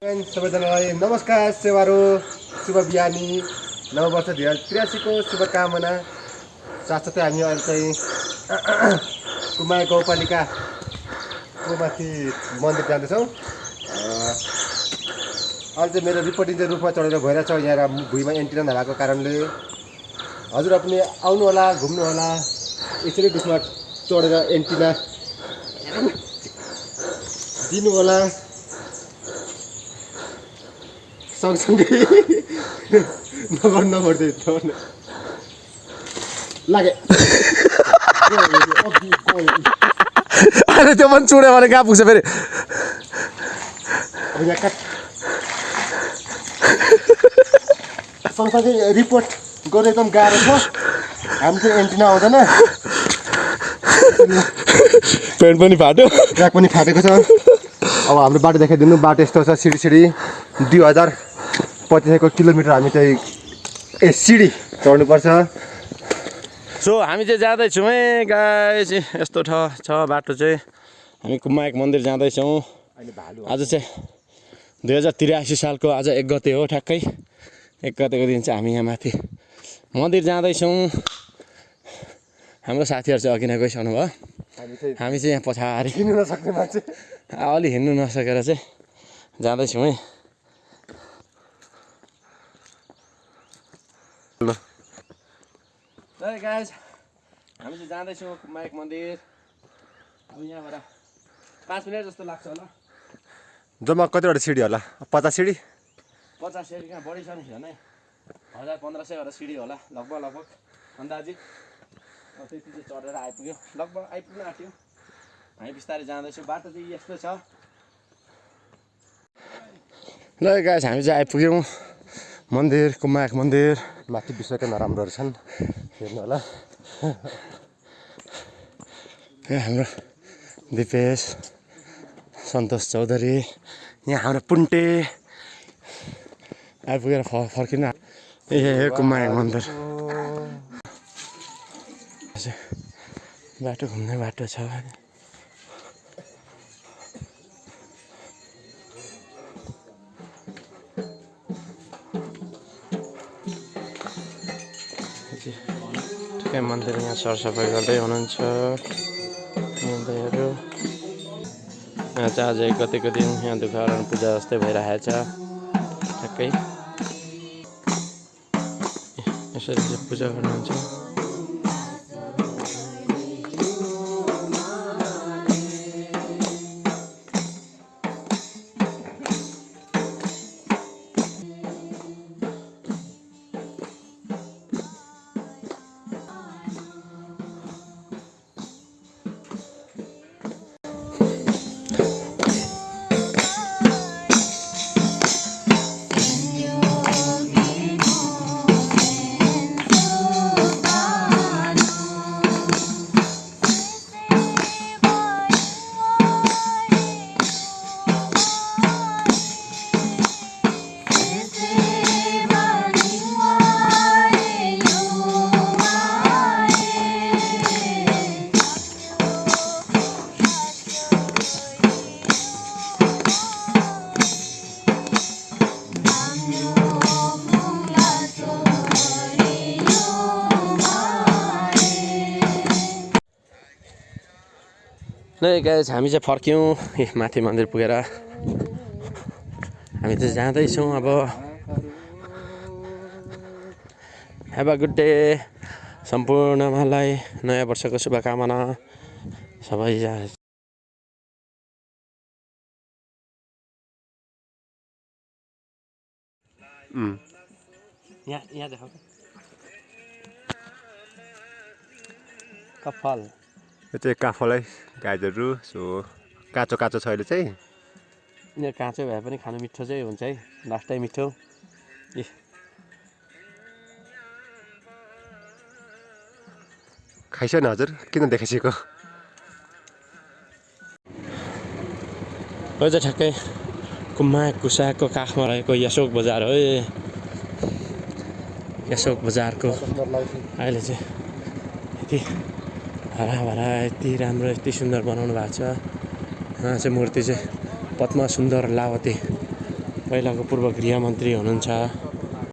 सबैजनालाई नमस्कार सेवारो शुभ बिहानी नववर्ष 2083 को शुभकामना साथसाथै हामी अहिले चाहिँ कुमाई गाउँपालिकाको माथि मन्दिर जाँदैछौँ। अहिले चाहिँ मेरो रिपोर्टिङ चाहिँ रूपमा चढेर गइरहेछ। यहाँ भुइँमा एन्टिना नभएको कारणले हजुर पनि आउनु होला, घुम्नु होला, यसरी रूपमा चढेर एन्टिना दिनु होला। सँगसँगै नगर्दै लागे अरे त्यो पनि चुड्यो भने कहाँ पुग्छ फेरि। सँगसँगै रिपोर्ट गर्नु एकदम गाह्रो छ। हामी चाहिँ एन्टिना आउँदैन, पेन्ट पनि फाट्यो, ट्र्याक पनि फाटेको छ। अब हाम्रो बाटो देखाइदिनु। बाटो यस्तो छ, सिडी 2025 किलोमिटर हामी चाहिँ सिडी चढ्नुपर्छ। सो हामी चाहिँ जाँदैछौँ है गाइस। यस्तो छ बाटो चाहिँ। हामी कुमाई मन्दिर जाँदैछौँ। आज चाहिँ 2083 सालको आज 1 गते हो। ठ्याक्कै 1 गतेको दिन चाहिँ हामी यहाँ माथि मन्दिर जाँदैछौँ। हाम्रो साथीहरू चाहिँ अघि नै गइसक्नु भयो। हामी चाहिँ यहाँ पछाडि हिँड्नु नसक्ने मान्छे अलि हिँड्नु नसकेर चाहिँ जाँदैछौँ है। ल गाइस, हामी चाहिँ जाँदैछौँ कुमाई मन्दिर। अब यहाँबाट 5 मिनट जस्तो लाग्छ होला। जम्मा कतिवटा सिडी होला? 50 सिडी? 50 सिडी कहाँ, बढी छ नि झन्। 1500 सिडी होला लगभग अन्दाजी। त्यति चाहिँ चढेर आइपुग्यो, लगभग आइपुग्न आँट्यो। हामी बिस्तारै जाँदैछौँ। बाटो चाहिँ यस्तो छ। ल गाइस, हामी चाहिँ आइपुग्यौँ मन्दिर, कुमाई मन्दिर। माथि विषयका नराम्रो छन्, हेर्नु होला। यहाँ हाम्रो दिपेश, सन्तोष चौधरी, यहाँ हाम्रो पुन्टे आइपुगेर फर्किन। ए कुमाई मन्दिर बाटो घुम्ने बाटो छ। ठिकै मन्दिर यहाँ सरसफाइ गर्दै हुनुहुन्छ मन्दिरहरू। यहाँ चाहिँ आज 1 गतेको दिन यहाँ दुखहरण पूजा जस्तै भइरहेको छ। ठ्याक्कै यसरी चाहिँ पूजा गर्नुहुन्छ। ल गाइस, हामी चाहिँ फर्क्यौँ माथि मन्दिर पुगेर। हामी चाहिँ जाँदैछौँ अब। Have a good day. सम्पूर्णलाई नयाँ वर्षको शुभकामना। सबै यहाँ देखाउ कफल। यो चाहिँ काफल है, गाजरहरू। सो काँचो छ अहिले चाहिँ। यो काँचै भए पनि खानु मिठो चाहिँ हुन्छ है, लास्टै मिठो। खाइसकेन हजुर, किन देखाइसकेको? यो चाहिँ ठ्याक्कै कुमाई कुसाको काखमा रहेको यसोक बजार हो। यसोक बजारको अहिले चाहिँ यति हराभरा, यति राम्रो, यति सुन्दर बनाउनु भएको छ। यहाँ चाहिँ मूर्ति चाहिँ पद्म सुन्दर लावती पहिलाको पूर्व गृहमन्त्री हुनुहुन्छ